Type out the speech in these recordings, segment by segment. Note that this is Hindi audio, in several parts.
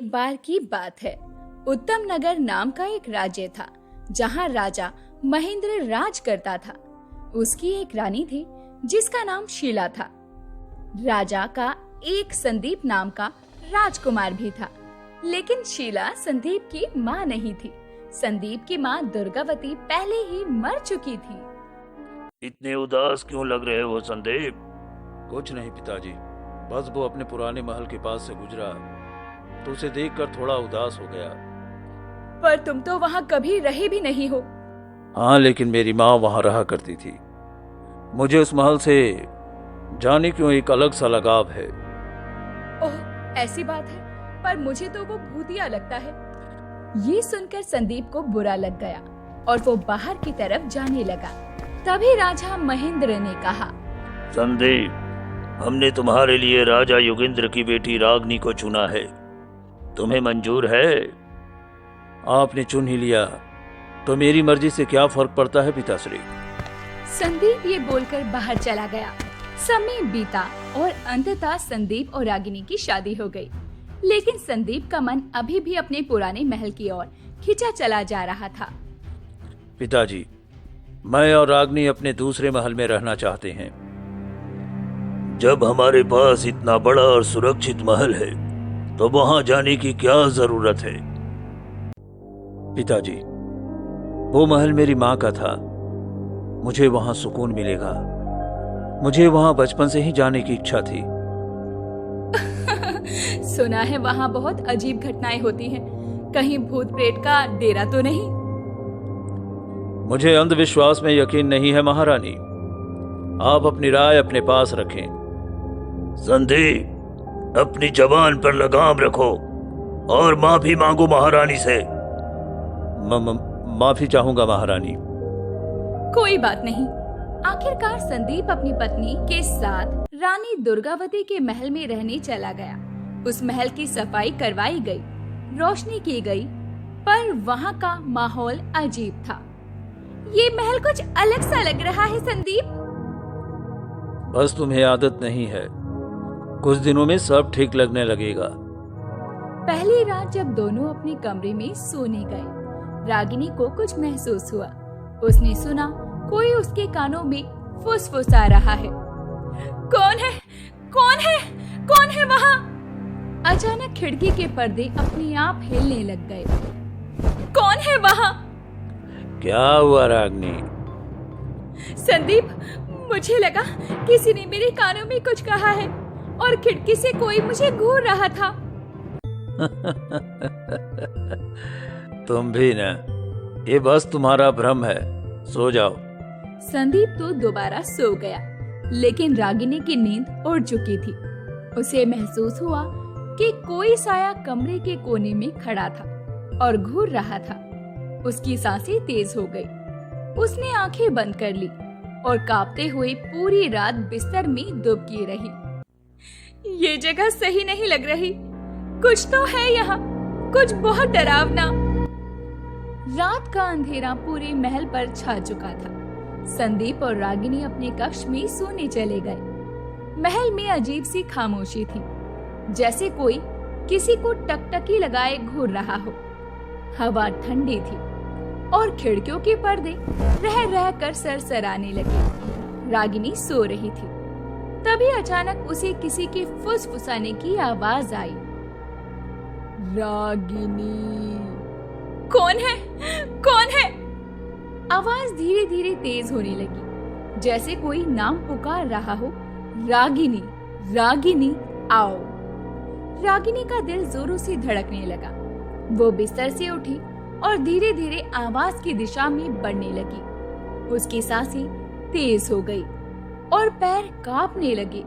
एक बार की बात है। उत्तम नगर नाम का एक राज्य था जहाँ राजा महेंद्र राज करता था। उसकी एक रानी थी जिसका नाम शीला था। राजा का एक संदीप नाम का राजकुमार भी था, लेकिन शीला संदीप की माँ नहीं थी। संदीप की माँ दुर्गावती पहले ही मर चुकी थी। इतने उदास क्यों लग रहे हो संदीप? कुछ नहीं पिताजी, बस वो अपने पुराने महल के पास से गुजरा तो उसे देखकर थोड़ा उदास हो गया। पर तुम तो वहाँ कभी रहे भी नहीं हो। हाँ, लेकिन मेरी माँ वहाँ रहा करती थी। मुझे उस महल से जाने क्यों एक अलग सा लगाव है। ओह, ऐसी बात है, पर मुझे तो वो भूतिया लगता है। ये सुनकर संदीप को बुरा लग गया और वो बाहर की तरफ जाने लगा। तभी राजा महेंद्र ने कहा, संदीप, हमने तुम्हारे लिए राजा योगेंद्र की बेटी रागनी को चुना है। तुम्हें मंजूर है? आपने चुन ही लिया तो मेरी मर्जी से क्या फर्क पड़ता है पिताश्री। संदीप ये बोलकर बाहर चला गया। समय बीता और अंततः संदीप और रागिनी की शादी हो गई। लेकिन संदीप का मन अभी भी अपने पुराने महल की ओर खिंचा चला जा रहा था। पिताजी, मैं और रागनी अपने दूसरे महल में रहना चाहते हैं। जब हमारे पास इतना बड़ा और सुरक्षित महल है तो वहां जाने की क्या जरूरत है? पिताजी, वो महल मेरी माँ का था। मुझे वहां सुकून मिलेगा। मुझे वहां बचपन से ही जाने की इच्छा थी। सुना है वहाँ बहुत अजीब घटनाएं होती हैं। कहीं भूत प्रेत का डेरा तो नहीं? मुझे अंधविश्वास में यकीन नहीं है महारानी। आप अपनी राय अपने पास रखें। संदीप, अपनी जबान पर लगाम रखो और माफी मांगो महारानी से। माफी चाहूंगा महारानी। कोई बात नहीं। आखिरकार संदीप अपनी पत्नी के साथ रानी दुर्गावती के महल में रहने चला गया। उस महल की सफाई करवाई गई, रोशनी की गई, पर वहाँ का माहौल अजीब था। ये महल कुछ अलग सा लग रहा है संदीप। बस तुम्हें आदत नहीं है, कुछ दिनों में सब ठीक लगने लगेगा। पहली रात जब दोनों अपने कमरे में सोने गए, रागिनी को कुछ महसूस हुआ। उसने सुना कोई उसके कानों में फुसफुसा रहा है। कौन है? कौन है? कौन है वहाँ? अचानक खिड़की के पर्दे अपने आप हिलने लग गए। कौन है वहाँ? क्या हुआ रागनी? संदीप, मुझे लगा किसी ने मेरे कानों में कुछ कहा है और खिड़की से कोई मुझे घूर रहा था। तुम भी ना, ये बस तुम्हारा भ्रम है। सो जाओ। संदीप तो दोबारा सो गया, लेकिन रागिनी की नींद उड़ चुकी थी। उसे महसूस हुआ कि कोई साया कमरे के कोने में खड़ा था और घूर रहा था। उसकी सांसें तेज हो गई। उसने आंखें बंद कर ली और कांपते हुए पूरी रात बिस्तर में दुबकी रही। ये जगह सही नहीं लग रही। कुछ तो है यहाँ, कुछ बहुत डरावना। रात का अंधेरा पूरे महल पर छा चुका था। संदीप और रागिनी अपने कक्ष में सोने चले गए। महल में अजीब सी खामोशी थी, जैसे कोई किसी को टकटकी लगाए घूर रहा हो। हवा ठंडी थी और खिड़कियों के पर्दे रह रह कर सरसराने लगे। रागिनी सो रही थी। तभी अचानक उसे किसी के फुसफुसाने की आवाज आई। रागिनी। कौन है? कौन है? आवाज धीरे धीरे तेज होने लगी, जैसे कोई नाम पुकार रहा हो। रागिनी, रागिनी, आओ। रागिनी का दिल जोरों से धड़कने लगा। वो बिस्तर से उठी और धीरे धीरे आवाज की दिशा में बढ़ने लगी। उसकी सांसें तेज हो गई और पैर कांपने लगे।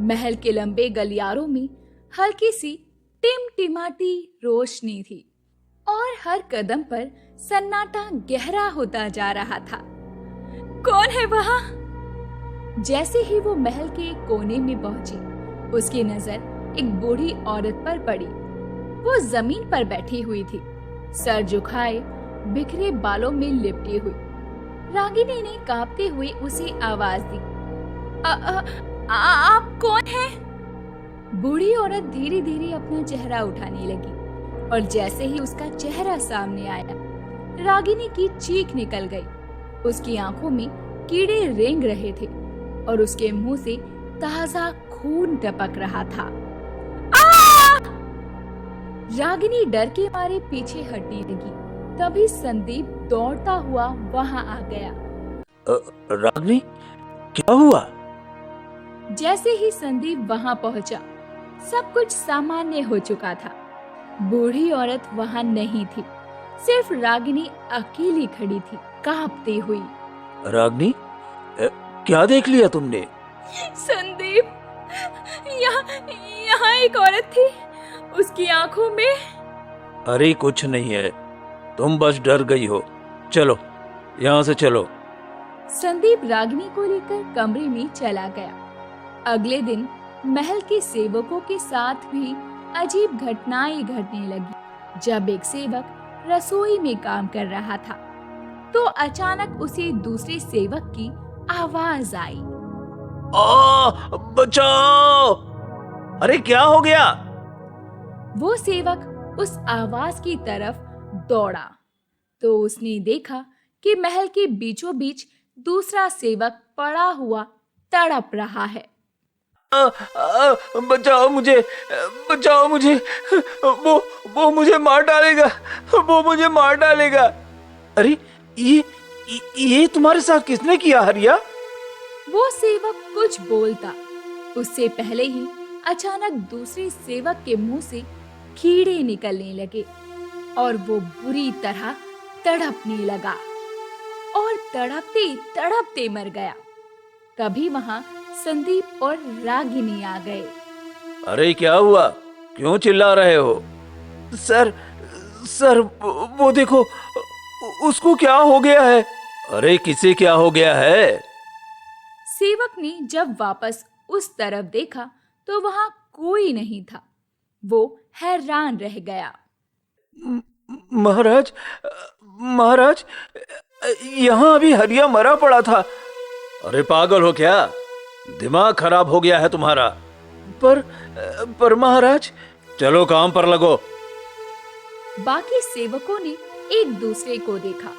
महल के लंबे गलियारों में हल्की सी टिमटिमाती रोशनी थी और हर कदम पर सन्नाटा गहरा होता जा रहा था। कौन है वहाँ? जैसे ही वो महल के एक कोने में पहुंची, उसकी नजर एक बूढ़ी औरत पर पड़ी। वो जमीन पर बैठी हुई थी, सर झुकाए, बिखरे बालों में लिपटी हुई। रागिनी ने कांपते हुए उसे आवाज दी। आप कौन हैं? बूढ़ी औरत धीरे धीरे अपना चेहरा उठाने लगी और जैसे ही उसका चेहरा सामने आया, रागिनी की चीख निकल गई। उसकी आंखों में कीड़े रेंग रहे थे और उसके मुंह से ताजा खून टपक रहा था। रागिनी डर के मारे पीछे हटने लगी। तभी संदीप दौड़ता हुआ वहां आ गया। रागिनी, क्या हुआ? जैसे ही संदीप वहां पहुंचा, सब कुछ सामान्य हो चुका था। बूढ़ी औरत वहां नहीं थी, सिर्फ रागिनी अकेली खड़ी थी, कांपती हुई। रागिनी, क्या देख लिया तुमने? संदीप, यहाँ एक औरत थी, उसकी आंखों में। अरे कुछ नहीं है, तुम बस डर गई हो। चलो, यहाँ से चलो। संदीप रागिनी को लेकर कमरे में चला गया। अगले दिन महल के सेवकों के साथ भी अजीब घटनाएं घटने लगी। जब एक सेवक रसोई में काम कर रहा था, तो अचानक उसे दूसरे सेवक की आवाज आई। बचाओ! अरे क्या हो गया? वो सेवक उस आवाज की तरफ दौड़ा तो उसने देखा कि महल के बीचों बीच दूसरा सेवक पड़ा हुआ तड़प रहा है। बचाओ मुझे, बचाओ मुझे, वो मुझे मार डालेगा, वो मुझे मार डालेगा। अरे ये तुम्हारे साथ किसने किया हरिया? वो सेवक कुछ बोलता उससे पहले ही अचानक दूसरे सेवक के मुंह से कीड़े निकलने लगे और वो बुरी तरह तड़पने लगा और तड़पते तड़पते मर गया। तभी वहां संदीप और रागिनी आ गए। अरे क्या हुआ? क्यों चिल्ला रहे हो? सर, वो देखो, उसको क्या हो गया है? अरे किसे क्या हो गया है? सेवक ने जब वापस उस तरफ देखा तो वहां कोई नहीं था। वो हैरान रह गया। महाराज, यहाँ अभी हरिया मरा पड़ा था। अरे पागल हो क्या? दिमाग खराब हो गया है तुम्हारा? पर महाराज, चलो काम पर लगो। बाकी सेवकों ने एक दूसरे को देखा,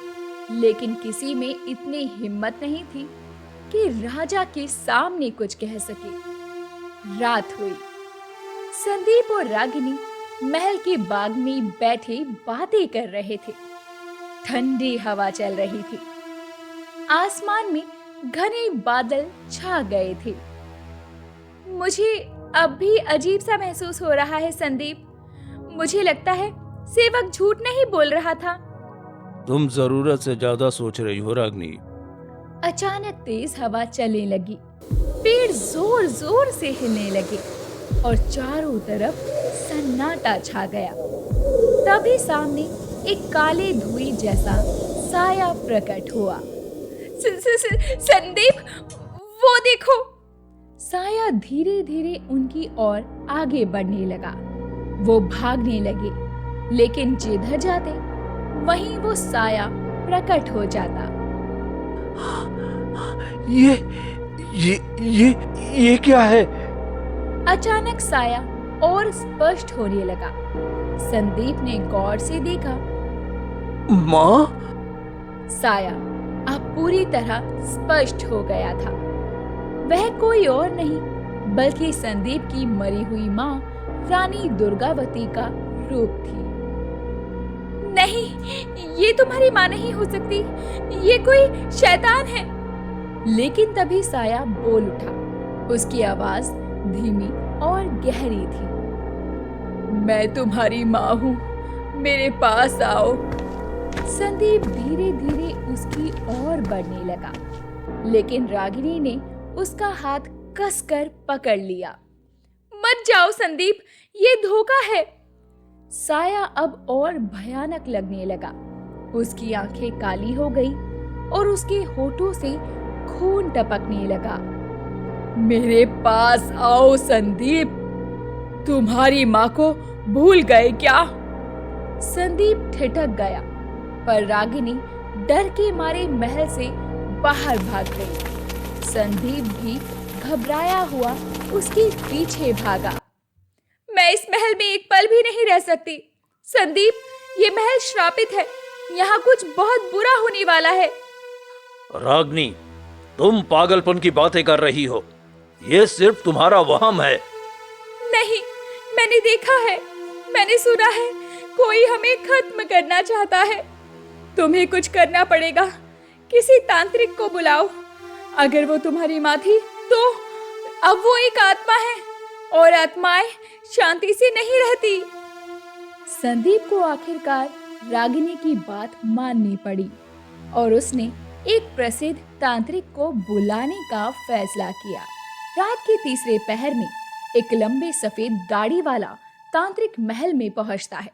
लेकिन किसी में इतनी हिम्मत नहीं थी कि राजा के सामने कुछ कह सके। रात हुई। संदीप और रागिनी महल के बाग में बैठे बातें कर रहे थे। ठंडी हवा चल रही थी। आसमान में घने बादल छा गए थे। मुझे अब भी अजीब सा महसूस हो रहा है संदीप। मुझे लगता है सेवक झूठ नहीं बोल रहा था। तुम जरूरत से ज्यादा सोच रही हो रागिनी। अचानक तेज हवा चलने लगी। पेड़ जोर जोर से हिलने लगे और चारों तरफ सन्नाटा छा गया। तभी सामने एक काले धुएं जैसा साया प्रकट हुआ। संदीप, वो देखो! साया धीरे धीरे उनकी ओर आगे बढ़ने लगा। वो भागने लगे, लेकिन जिधर जाते वहीं वो साया प्रकट हो जाता। ये क्या है? अचानक साया और स्पष्ट होने लगा। संदीप ने गौर से देखा। माँ? साया अब पूरी तरह स्पष्ट हो गया था। वह कोई और नहीं बल्कि संदीप की मरी हुई माँ रानी दुर्गावती का रूप थी। नहीं, ये तुम्हारी माँ नहीं हो सकती, ये कोई शैतान है। लेकिन तभी साया बोल उठा। उसकी आवाज धीमी और गहरी थी। मैं तुम्हारी माँ हूँ, मेरे पास आओ। संदीप धीरे धीरे उसकी ओर बढ़ने लगा, लेकिन रागिनी ने उसका हाथ कसकर पकड़ लिया। मत जाओ संदीप, ये धोखा है। साया अब और भयानक लगने लगा। उसकी आंखें काली हो गई और उसके होठों से खून टपकने लगा। मेरे पास आओ संदीप, तुम्हारी माँ को भूल गए क्या? संदीप ठिठक गया, पर रागिनी डर के मारे महल से बाहर भाग गई। संदीप भी घबराया हुआ उसके पीछे भागा। पल भी नहीं रह सकती। संदीप, ये महल श्रापित है, यहाँ कुछ बहुत बुरा होने वाला है। रागनी, तुम पागलपन की बातें कर रही हो। ये सिर्फ तुम्हारा वहम है। नहीं, मैंने देखा है, मैंने सुना है, कोई हमें खत्म करना चाहता है। तुम्हें कुछ करना पड़ेगा, किसी तांत्रिक को बुलाओ। अगर वो तुम्हारी माँ थी तो अब वो एक आत्मा है, और आत्माएं शांति से नहीं रहती। संदीप को आखिरकार रागिनी की बात माननी पड़ी और उसने एक प्रसिद्ध तांत्रिक को बुलाने का फैसला किया। रात के तीसरे पहर में एक लंबे सफेद दाढ़ी वाला तांत्रिक महल में पहुंचता है।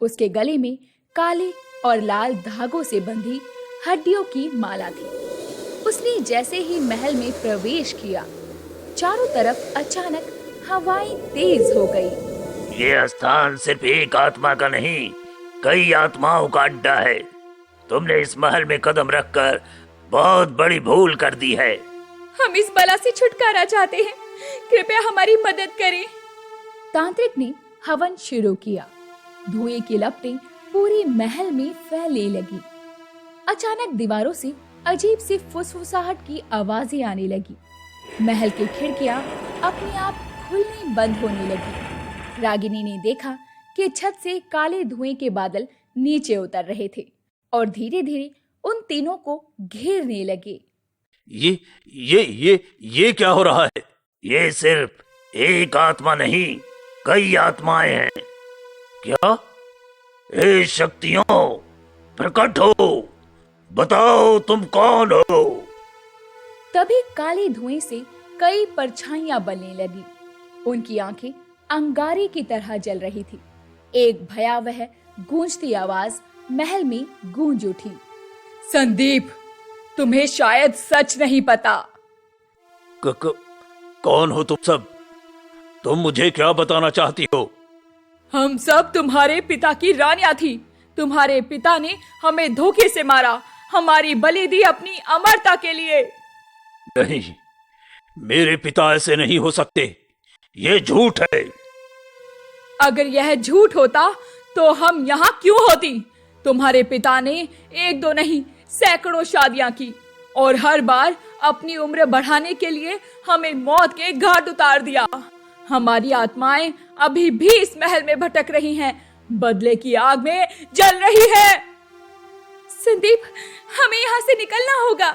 उसके गले में काले और लाल धागों से बंधी हड्डियों की माला थी। उसने जैसे ही महल में प्रवेश किया, चारों तरफ अचानक हवाएं तेज हो गई। ये स्थान सिर्फ एक आत्मा का नहीं, कई आत्माओं का अड्डा है। तुमने इस महल में कदम रखकर बहुत बड़ी भूल कर दी है। हम इस बला से छुटकारा चाहते हैं, कृपया हमारी मदद करें। तांत्रिक ने हवन शुरू किया। धुएं की लपटें पूरे महल में फैलने लगी। अचानक दीवारों से अजीब सी फुसफुसाहट की आवाजें आने लगी। महल की खिड़कियां अपने आप खुलने बंद होने लगी। रागिनी ने देखा कि छत से काले धुएं के बादल नीचे उतर रहे थे और धीरे धीरे उन तीनों को घेरने लगे। ये क्या हो रहा है? ये सिर्फ एक आत्मा नहीं, कई आत्माएं हैं। क्या? हे शक्तियों, प्रकट हो, बताओ तुम कौन हो? तभी काले धुएं से कई परछाइयां बनने लगी। उनकी आंखें अंगारे की तरह जल रही थी। एक भयावह गूंजती आवाज महल में गूंज उठी। संदीप, तुम्हें शायद सच नहीं पता। कौन हो तुम सब? तुम मुझे क्या बताना चाहती हो? हम सब तुम्हारे पिता की रानियां थी। तुम्हारे पिता ने हमें धोखे से मारा, हमारी बलि दी अपनी अमरता के लिए। नहीं, मेरे पिता ऐसे नहीं हो सकते। ये झूठ है। अगर यह झूठ होता तो हम यहाँ क्यों होती? तुम्हारे पिता ने एक दो नहीं, सैकड़ों शादियां की और हर बार अपनी उम्र बढ़ाने के लिए हमें मौत के घाट उतार दिया। हमारी आत्माएं अभी भी इस महल में भटक रही हैं, बदले की आग में जल रही है। संदीप, हमें यहाँ से निकलना होगा।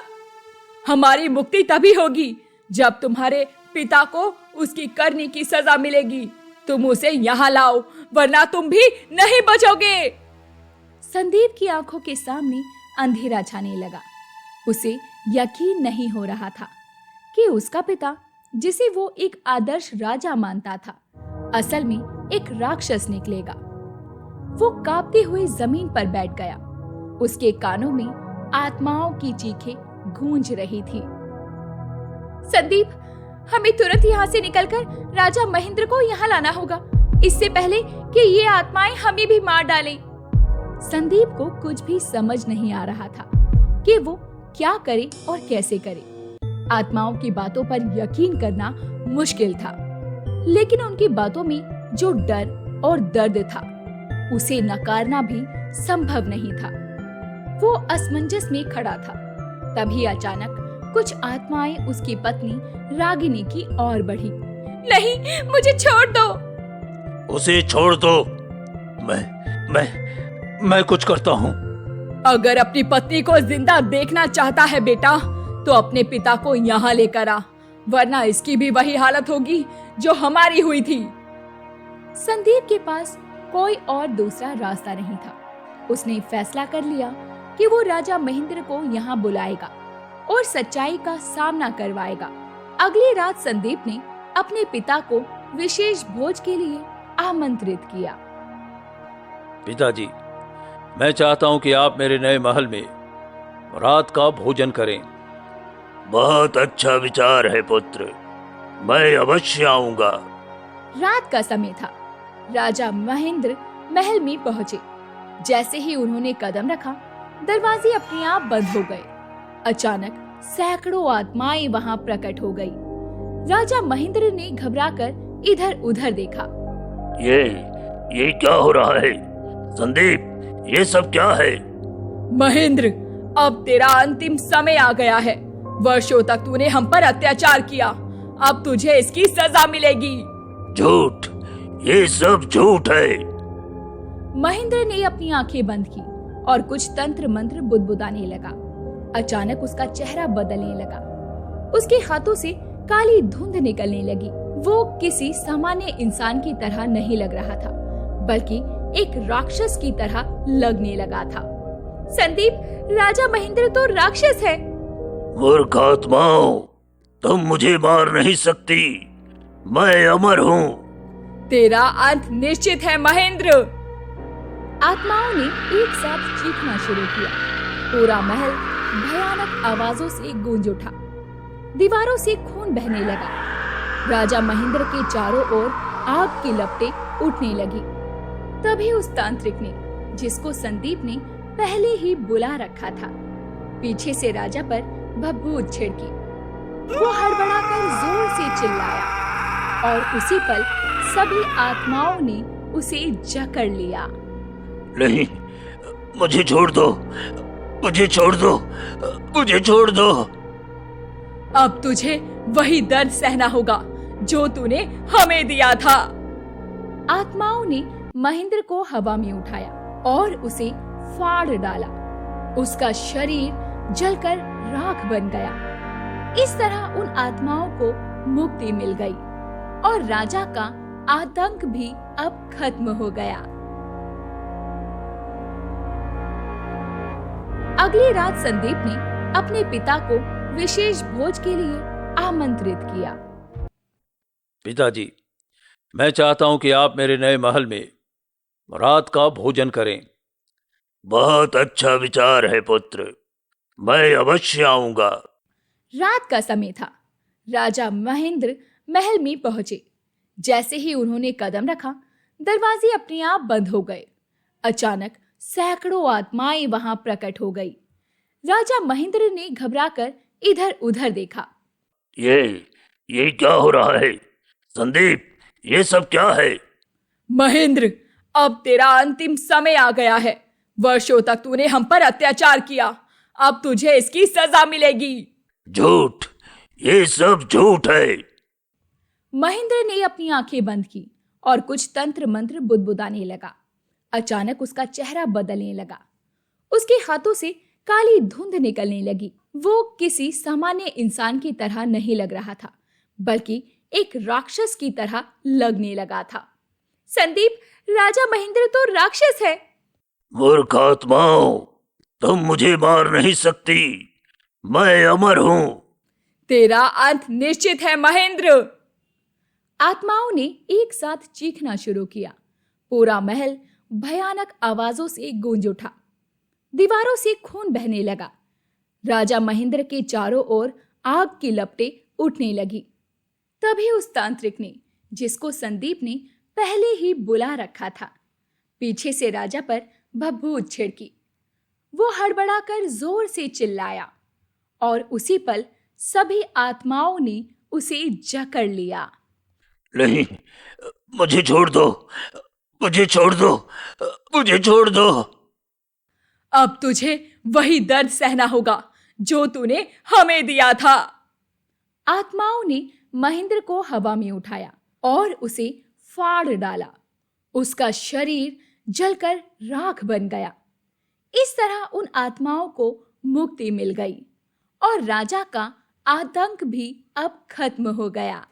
हमारी मुक्ति तभी होगी जब तुम्हारे पिता को उसकी करनी की सजा मिलेगी। तुम उसे यहाँ लाओ, वरना तुम भी नहीं बचोगे। संदीप की आंखों के सामने अंधेरा छाने लगा। उसे यकीन नहीं हो रहा था कि उसका पिता, जिसे वो एक आदर्श राजा मानता था, असल में एक राक्षस निकलेगा। वो कांपते हुए जमीन पर बैठ गया। उसके कानों में आत्माओं की चीखें गूंज रही थी। संदीप, हमें तुरंत यहाँ से निकलकर राजा महेंद्र को यहाँ लाना होगा, इससे पहले कि ये आत्माएं हमें भी मार डालें। संदीप को कुछ भी समझ नहीं आ रहा था कि वो क्या करे और कैसे करे। आत्माओं की बातों पर यकीन करना मुश्किल था, लेकिन उनकी बातों में जो डर और दर्द था, उसे नकारना भी संभव नहीं था। वो असमंजस में खड़ा था। तभी अचानक कुछ आत्माएं उसकी पत्नी रागिनी की ओर बढ़ी। नहीं, मुझे छोड़ दो। उसे छोड़ दो। मैं कुछ करता हूँ। अगर अपनी पत्नी को जिंदा देखना चाहता है बेटा, तो अपने पिता को यहाँ लेकर आ, वरना इसकी भी वही हालत होगी जो हमारी हुई थी। संदीप के पास कोई और दूसरा रास्ता नहीं था। उसने फैसला कर लिया कि वो राजा महेंद्र को यहाँ बुलाएगा और सच्चाई का सामना करवाएगा। अगली रात संदीप ने अपने पिता को विशेष भोज के लिए आमंत्रित किया। पिताजी, मैं चाहता हूँ कि आप मेरे नए महल में रात का भोजन करें। बहुत अच्छा विचार है पुत्र, मैं अवश्य आऊंगा। रात का समय था। राजा महेंद्र महल में पहुंचे। जैसे ही उन्होंने कदम रखा, दरवाजे अपने आप बंद हो गए। अचानक सैकड़ों आत्माएं वहां प्रकट हो गई। राजा महेंद्र ने घबराकर इधर उधर देखा। ये क्या हो रहा है? संदीप, ये सब क्या है? महेंद्र, अब तेरा अंतिम समय आ गया है। वर्षों तक तूने हम पर अत्याचार किया, अब तुझे इसकी सजा मिलेगी। झूठ, ये सब झूठ है। महेंद्र ने अपनी आंखें बंद की और कुछ तंत्र मंत्र बुदबुदाने लगा। अचानक उसका चेहरा बदलने लगा। उसके हाथों से काली धुंध निकलने लगी। वो किसी सामान्य इंसान की तरह नहीं लग रहा था, बल्कि एक राक्षस की तरह लगने लगा था। संदीप, राजा महेंद्र तो राक्षस है। मूर्ख आत्माओं, तुम मुझे मार नहीं सकती, मैं अमर हूँ। तेरा अंत निश्चित है महेंद्र। आत्माओं ने एक साथ चीखना शुरू किया। पूरा महल भयानक आवाजों से गूंज उठा। दीवारों से खून बहने लगा। राजा महेंद्र के चारों ओर आग की लपटें उठने लगी। तभी उस तांत्रिक ने, जिसको संदीप ने पहले ही बुला रखा था, पीछे से राजा पर भभूत छिड़की। वो हड़बड़ाकर जोर से चिल्लाया और उसी पल सभी आत्माओं ने उसे जकड़ लिया। नहीं, मुझे छोड़ दो, मुझे छोड़ दो, मुझे छोड़ दो। अब तुझे वही दर्द सहना होगा जो तूने हमें दिया था। आत्माओं ने महेंद्र को हवा में उठाया और उसे फाड़ डाला। उसका शरीर जलकर राख बन गया। इस तरह उन आत्माओं को मुक्ति मिल गई और राजा का आतंक भी अब खत्म हो गया। अगली रात संदीप ने अपने पिता को विशेष भोज के लिए आमंत्रित किया। पिताजी, मैं चाहता हूं कि आप मेरे नए महल में रात का भोजन करें। बहुत अच्छा विचार है पुत्र, मैं अवश्य आऊंगा। रात का समय था। राजा महेंद्र महल में पहुंचे। जैसे ही उन्होंने कदम रखा, दरवाजे अपने आप बंद हो गए। अचानक सैकड़ों आत्माएं वहां प्रकट हो गई। राजा महेंद्र ने घबराकर इधर उधर देखा। ये क्या हो रहा है? संदीप, ये सब क्या है? महेंद्र, अब तेरा अंतिम समय आ गया है। वर्षों तक तूने हम पर अत्याचार किया, अब तुझे इसकी सजा मिलेगी। झूठ, ये सब झूठ है। महेंद्र ने अपनी आंखें बंद की और कुछ तंत्र मंत्र बुदबुदाने लगा। अचानक उसका चेहरा बदलने लगा। उसके हाथों से काली धुंध निकलने लगी। वो किसी सामान्य इंसान की तरह नहीं लग रहा था, बल्कि एक राक्षस की तरह लगने लगा था। संदीप, राजा महेंद्र तो राक्षस है। मूर्ख आत्माओं, तुम मुझे मार नहीं सकती, मैं अमर हूँ। तेरा अंत निश्चित है महेंद्र। आत्माओं ने एक साथ चीखना शुरू किया। पूरा महल भयानक आवाजों से गूंज उठा। दीवारों से खून बहने लगा। राजा महेंद्र के चारों ओर आग की लपटें उठने लगी। तभी उस तांत्रिक ने, जिसको संदीप ने पहले ही बुला रखा था, पीछे से राजा पर भभूत छिड़की। वो हड़बड़ाकर जोर से चिल्लाया और उसी पल सभी आत्माओं ने उसे जकड़ लिया। नहीं, मुझे छोड़ दो, मुझे छोड़ दो, मुझे छोड़ दो। अब तुझे वही दर्द सहना होगा जो तूने हमें दिया था। आत्माओं ने महेंद्र को हवा में उठाया और उसे फाड़ डाला। उसका शरीर जलकर राख बन गया। इस तरह उन आत्माओं को मुक्ति मिल गई और राजा का आतंक भी अब खत्म हो गया।